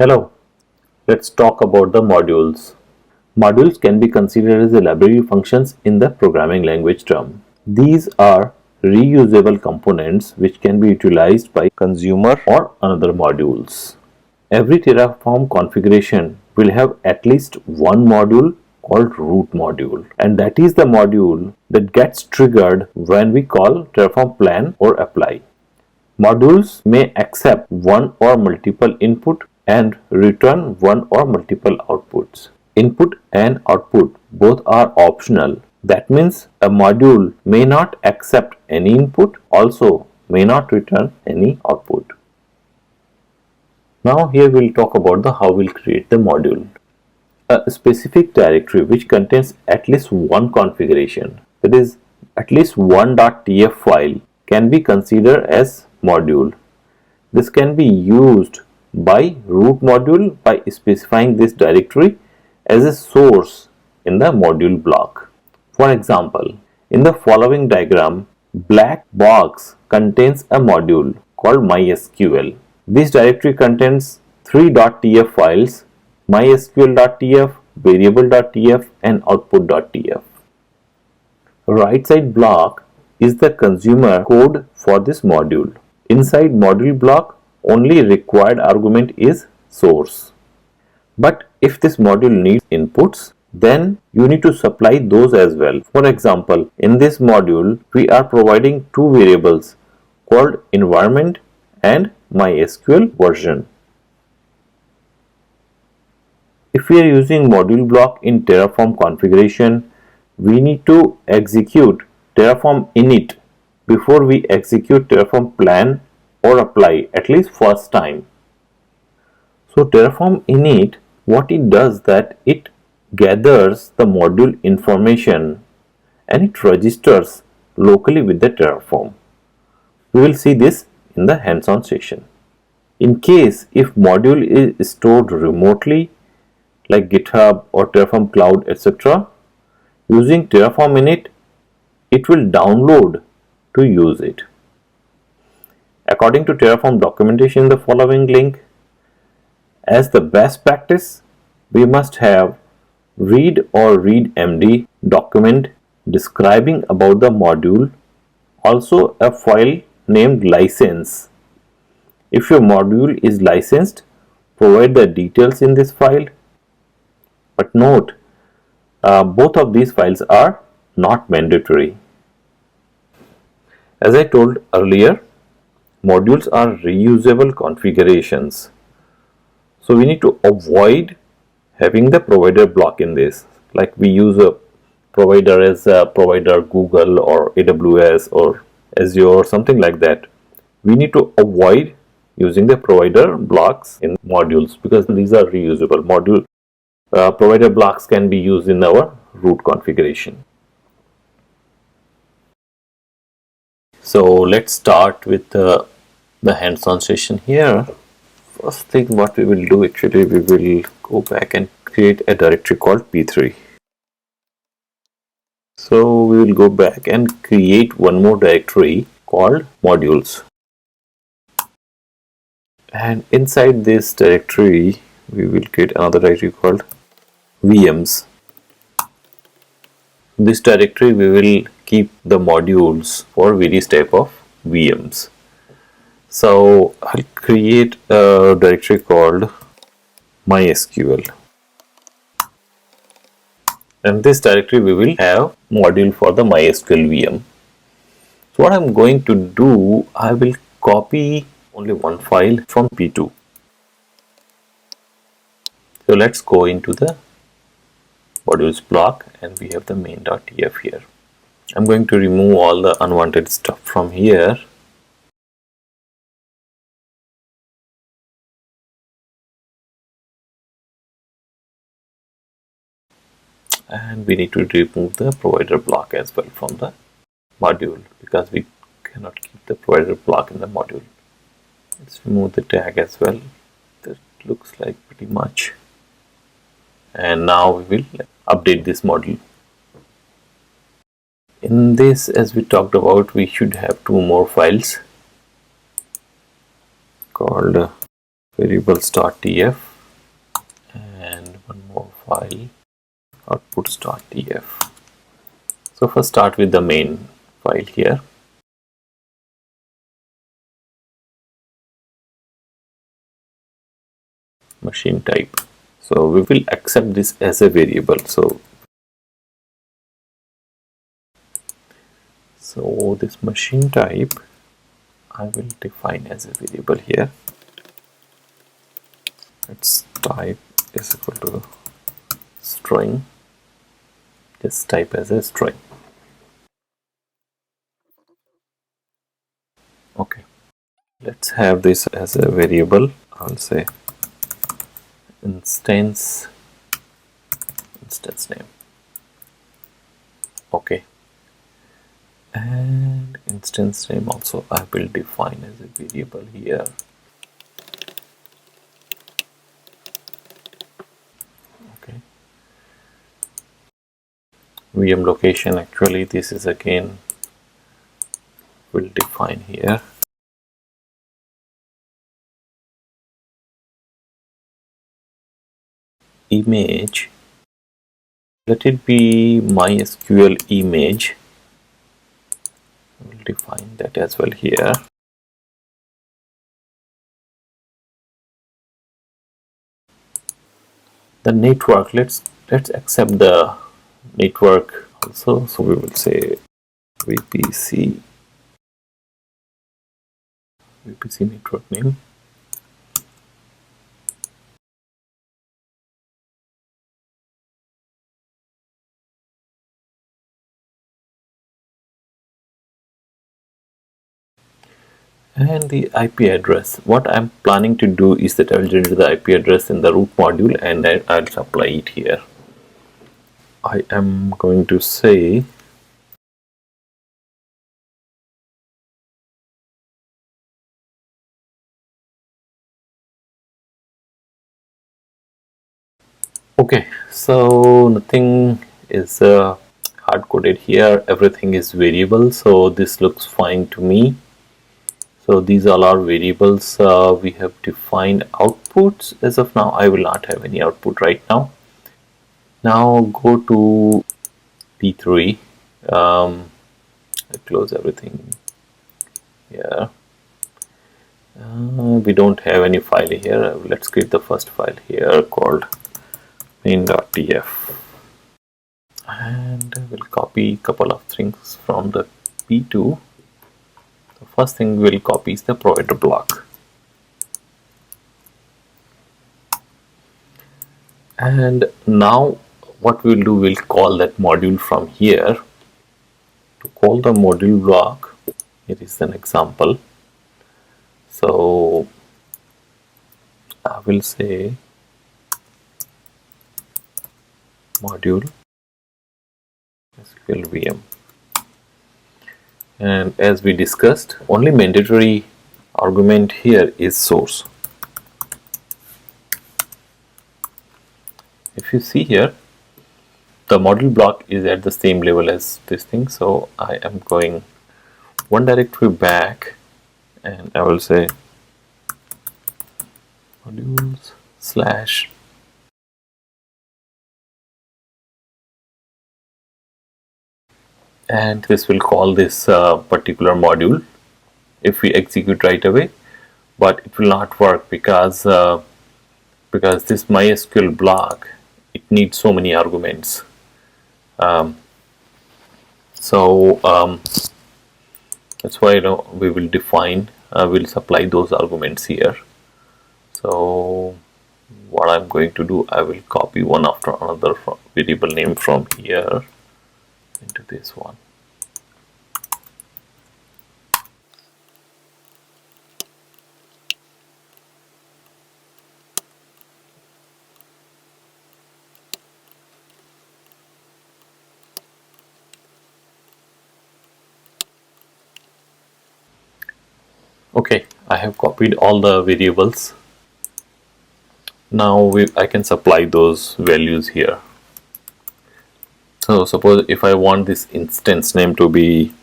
Hello, let's talk about the modules. Modules can be considered as the library functions in the programming language term. These are reusable components which can be utilized by consumer or another modules. Every Terraform configuration will have at least one module called root module, and that is the module that gets triggered when we call Terraform plan or apply. Modules may accept one or multiple input and return one or multiple outputs. Input and output both are optional. That means a module may not accept any input, also may not return any output. Now here we'll talk about how we'll create the module. A specific directory which contains at least one configuration, that is at least one .tf file, can be considered as module. This can be used by root module by specifying this directory as a source in the module block. For example, in the following diagram, black box contains a module called MySQL. This directory contains three .tf files: mysql.tf, variable.tf and output.tf. Right side block is the consumer code for this module. Inside module block, only required argument is source. But if this module needs inputs, then you need to supply those as well. For example, in this module, we are providing two variables called environment and MySQL version. If we are using module block in Terraform configuration, we need to execute Terraform init before we execute Terraform plan or apply, at least first time. So Terraform init, what it does that it gathers the module information and it registers locally with the Terraform. We will see this in the hands-on session. In case if module is stored remotely like GitHub or Terraform Cloud, etc., using Terraform init, it will download to use it. According to Terraform documentation in the following link, as the best practice, we must have read or readmd document describing about the module, also a file named license. If your module is licensed, provide the details in this file. But note, both of these files are not mandatory. As I told earlier, modules are reusable configurations. So we need to avoid having the provider block in this. Like we use a provider as a provider Google or AWS or Azure or something like that. We need to avoid using the provider blocks in modules because these are reusable. Module provider blocks can be used in our root configuration. So let's start with the hands-on session here. First thing what we will do, actually we will go back and create a directory called p3. So we will go back and create one more directory called modules, and inside this directory we will create another directory called VMs. In this directory we will keep the modules for various type of VMs. So I'll create a directory called MySQL. And this directory we will have module for the MySQL VM. So what I'm going to do, I will copy only one file from P2. So let's go into the modules block and we have the main.tf here. I'm going to remove all the unwanted stuff from here. And we need to remove the provider block as well from the module because we cannot keep the provider block in the module. Let's remove the tag as well. That looks like pretty much. And now we will update this module. In this, as we talked about, we should have two more files called variables.tf file outputs.tf. So first start with the main file here. Machine type. So we will accept this as a variable. So this machine type I will define as a variable here. Its type is equal to string. Just type as a string. Okay. Let's have this as a variable. I'll say instance name. Okay. And instance name also I will define as a variable here. Okay. VM location, actually this is again will define here. Image, let it be MySQL image. We'll define that as well here. The network, let's accept the network also. So we will say VPC network name. And the IP address. What I'm planning to do is that I'll generate the IP address in the root module and then I'll supply it here. I am going to say okay, so nothing is hard coded here, everything is variable, so this looks fine to me. So these all are variables. We have defined outputs. As of now I will not have any output right now. Now go to P3. I close everything here. We don't have any file here. Let's create the first file here called main.tf, and we'll copy a couple of things from the P2. The first thing we'll copy is the provider block, and now what we'll do, we'll call that module from here. To call the module block, here is an example. So I will say module SQL VM, and as we discussed, only mandatory argument here is source. If you see here, the module block is at the same level as this thing, so I am going one directory back and I will say modules slash and this will call this particular module if we execute right away, but it will not work because this MySQL block, it needs so many arguments. That's why we will define, we'll supply those arguments here. So what I'm going to do, I will copy one after another variable name from here into this one. Okay, I have copied all the variables. Now I can supply those values here. So suppose if I want this instance name to be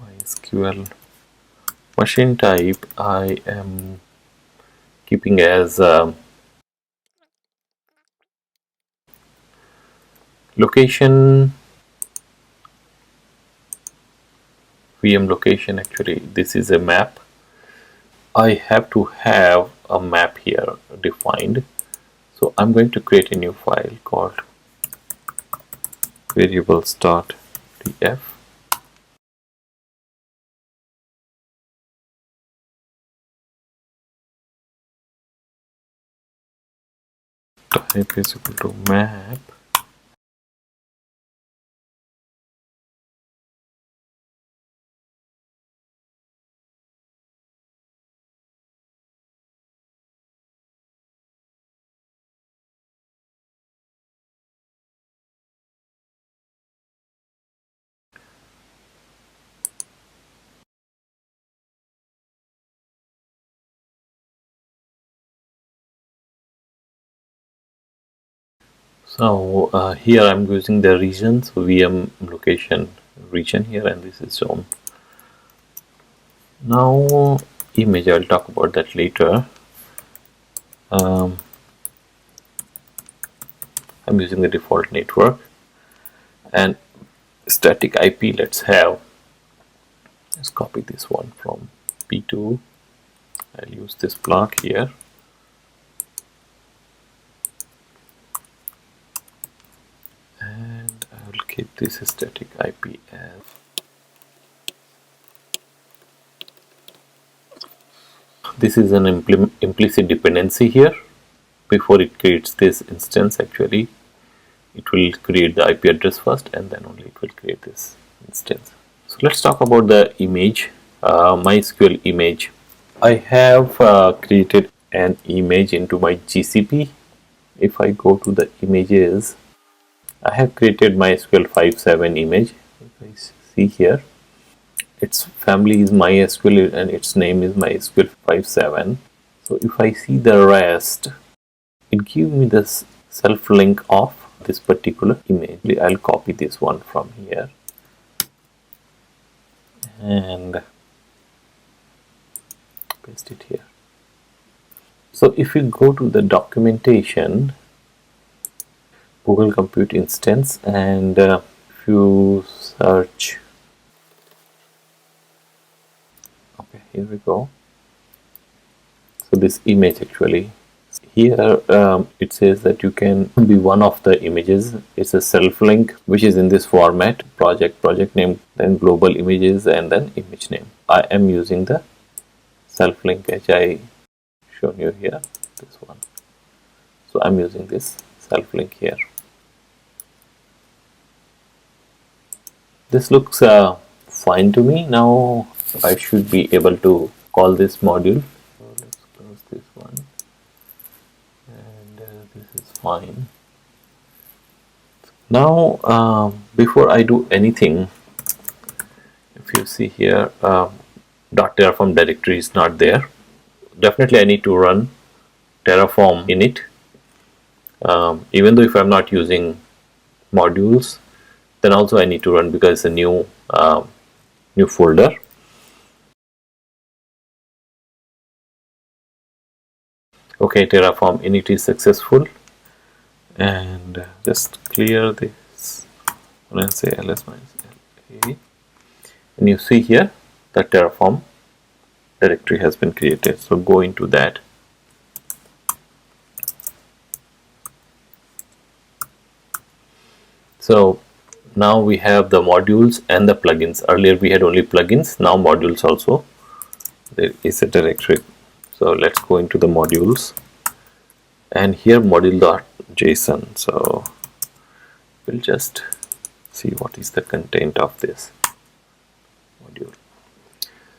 MySQL machine type, I am keeping as Location, VM location, actually this is a map. I have to have a map here defined. So I'm going to create a new file called variables.df. Type is equal to map. So here I'm using the regions, VM location region here, and this is zone. Now image, I'll talk about that later. I'm using the default network, and static IP, let's copy this one from P2. I'll use this block here, and I will keep this static IP as this is an implicit dependency here. Before it creates this instance, actually it will create the IP address first, and then only it will create this instance. So let's talk about the image, MySQL image. I have created an image into my GCP. If I go to the images, I have created MySQL 5.7 image. If I see here, its family is MySQL and its name is MySQL 5.7. So if I see the rest, it gives me this self link of this particular image. I'll copy this one from here and paste it here. So if you go to the documentation, Google Compute instance, and if you search, okay, here we go. So this image, actually here it says that you can be one of the images. It's a self link which is in this format: project name, then global images, and then image name. I am using the self link as I shown you here, this one. So I'm using this self link here. This looks fine to me. Now I should be able to call this module. So let's close this one, and this is fine. Now before I do anything, if you see here, .terraform directory is not there. Definitely I need to run Terraform init, even though if I'm not using modules, then also I need to run, because it's a new folder. Okay, Terraform init is successful, and just clear this when I say ls -a, and you see here the Terraform directory has been created. So go into that. So now we have the modules and the plugins. Earlier we had only plugins, now modules also. There is a directory. So let's go into the modules, and here module.json. So we'll just see what is the content of this module.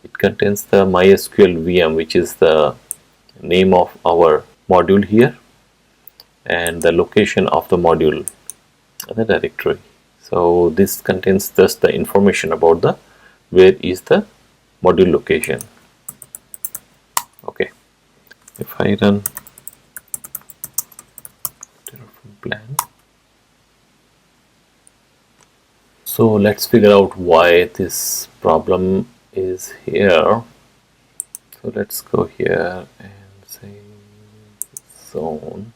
It contains the MySQL VM, which is the name of our module here, and the location of the module and the directory. So this contains just the information about the where is the module location. Okay, if I run Terraform plan, so let's figure out why this problem is here. So let's go here and say zone.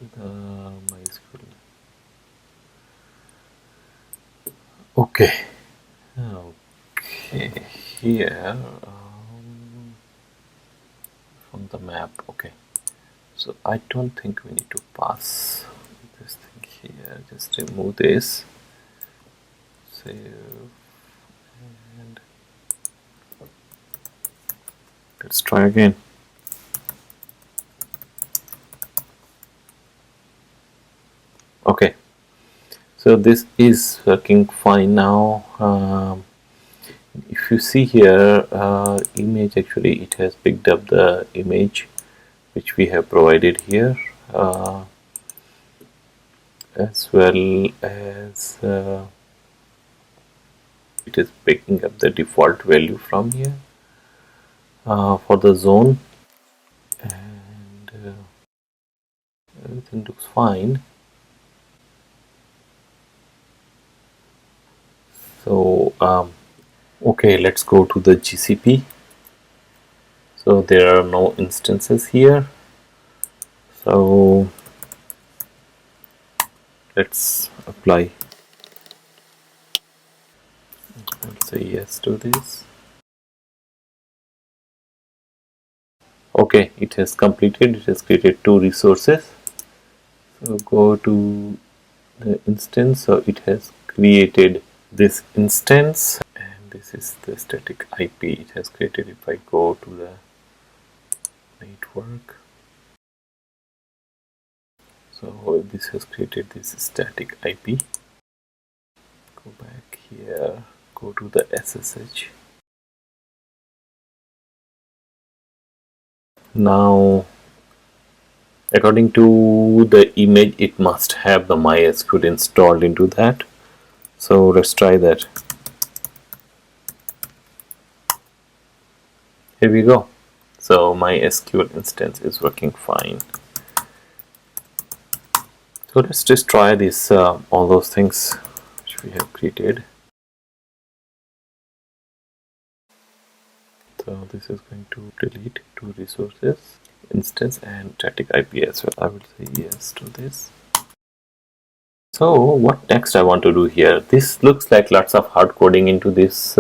to the MySQL. Okay. Okay. Here from the map. Okay. So I don't think we need to pass this thing here. Just remove this. Save and let's try again. Okay. So this is working fine now. If you see here, image, actually it has picked up the image which we have provided here, as well as it is picking up the default value from here for the zone, and everything looks fine. So okay, let's go to the GCP. So there are no instances here, so let's apply. Let's say yes to this. Okay, it has completed. It has created 2 resources. So go to the instance. So it has created this instance, and this is the static IP it has created. If I go to the network, so this has created this static IP. Go back here, go to the SSH. Now, according to the image, it must have the MySQL installed into that. So let's try that. Here we go. So my SQL instance is working fine. So let's just try this, all those things which we have created. So this is going to delete 2 resources, instance and static IP as well. I will say yes to this. So what next I want to do here? This looks like lots of hard coding into this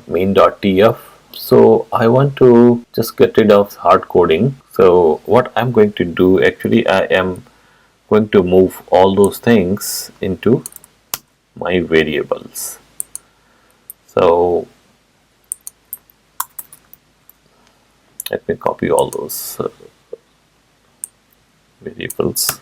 main.tf. So I want to just get rid of hard coding. So what I'm going to do, actually I am going to move all those things into my variables. So let me copy all those variables.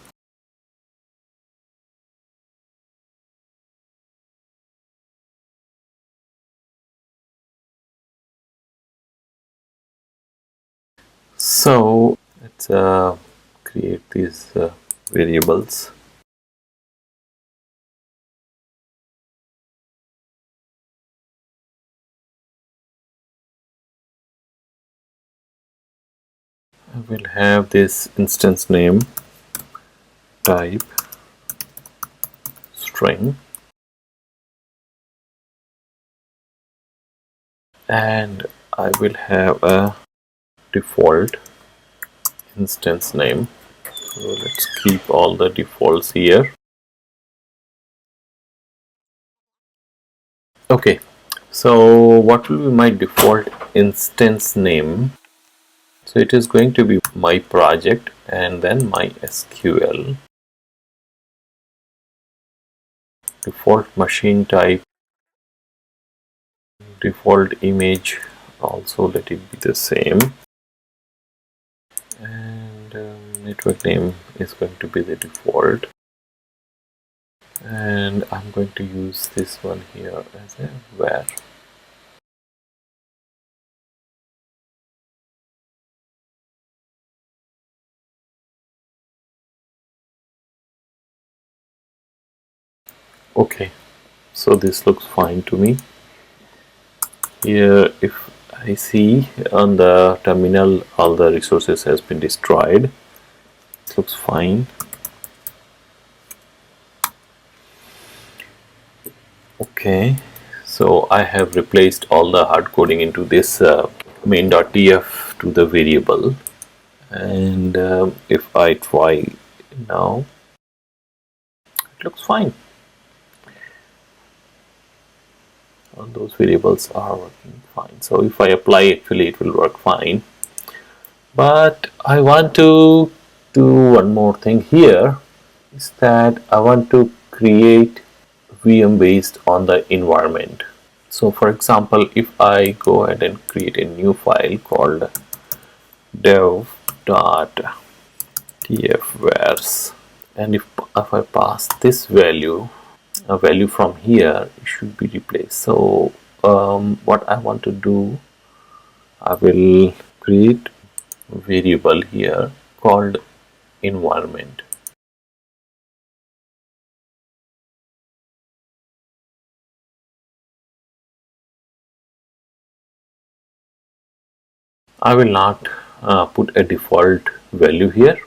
So let's create these variables. I will have this instance name type string, and I will have a default instance name. So let's keep all the defaults here. Okay, so what will be my default instance name? So it is going to be my project and then my SQL. Default machine type, default image, also let it be the same, and network name is going to be the default, and I'm going to use this one here as a var. Okay, so this looks fine to me. Here, if I see on the terminal all the resources has been destroyed, it looks fine. Okay, so I have replaced all the hard coding into this main.tf to the variable, and if I try Now it looks fine. All those variables are working fine. So if I apply, actually it will work fine. But I want to do one more thing here, is that I want to create VM based on the environment. So for example, if I go ahead and create a new file called dev.tfvars, and if I pass this value, a value from here, it should be replaced. So what I want to do, I will create a variable here called environment. I will not put a default value here,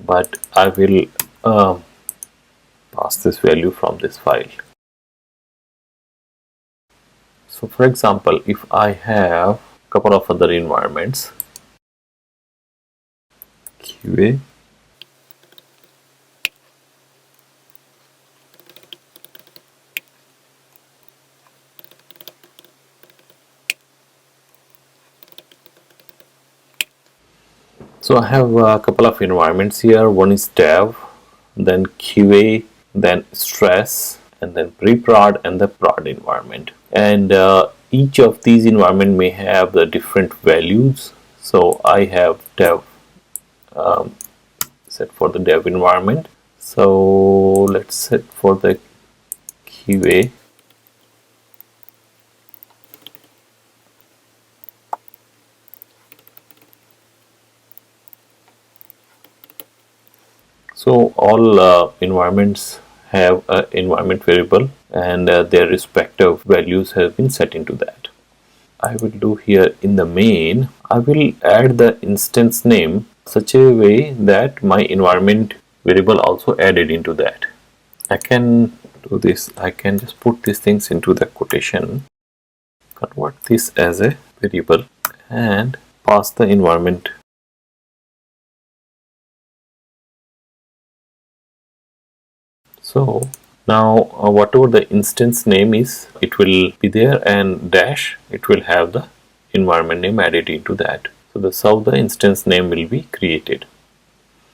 but I will pass this value from this file. So for example, if I have a couple of other environments, QA, so I have a couple of environments here. One is dev, then QA, then stress, and then pre-prod and the prod environment. And each of these environment may have the different values. So I have dev set for the dev environment. So let's set for the QA. So all environments have an environment variable, and their respective values have been set into that. I will do here in the main, I will add the instance name such a way that my environment variable also added into that. I can do this, I can just put these things into the quotation, convert this as a variable and pass the environment. So now whatever the instance name is, it will be there, and dash, it will have the environment name added into that. So that's how the instance name will be created.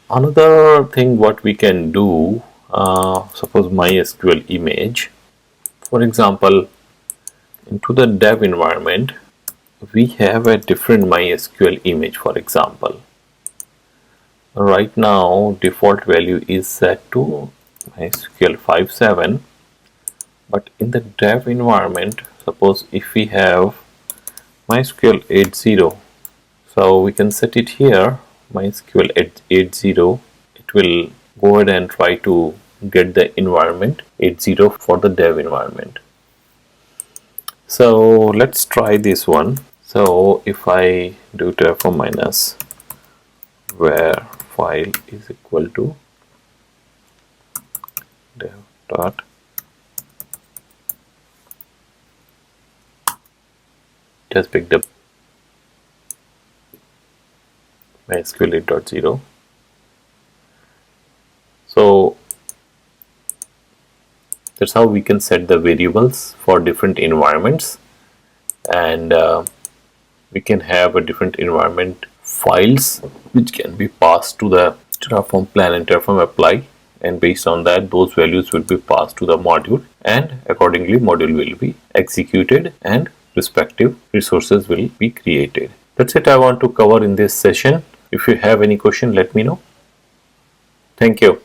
Another thing what we can do, suppose MySQL image, for example, into the dev environment, we have a different MySQL image. For example, right now default value is set to MySQL 5.7, but in the dev environment, suppose if we have MySQL 8.0, so we can set it here MySQL 8.0. It will go ahead and try to get the environment 8.0 for the dev environment. So let's try this one. So if I do terraform minus where file is equal to dev dot just picked up MySQL 8.0. So that's how we can set the variables for different environments, and we can have a different environment files which can be passed to the Terraform plan and Terraform apply, and based on that those values will be passed to the module, and accordingly module will be executed and respective resources will be created. That's it I want to cover in this session. If you have any question, let me know. Thank you.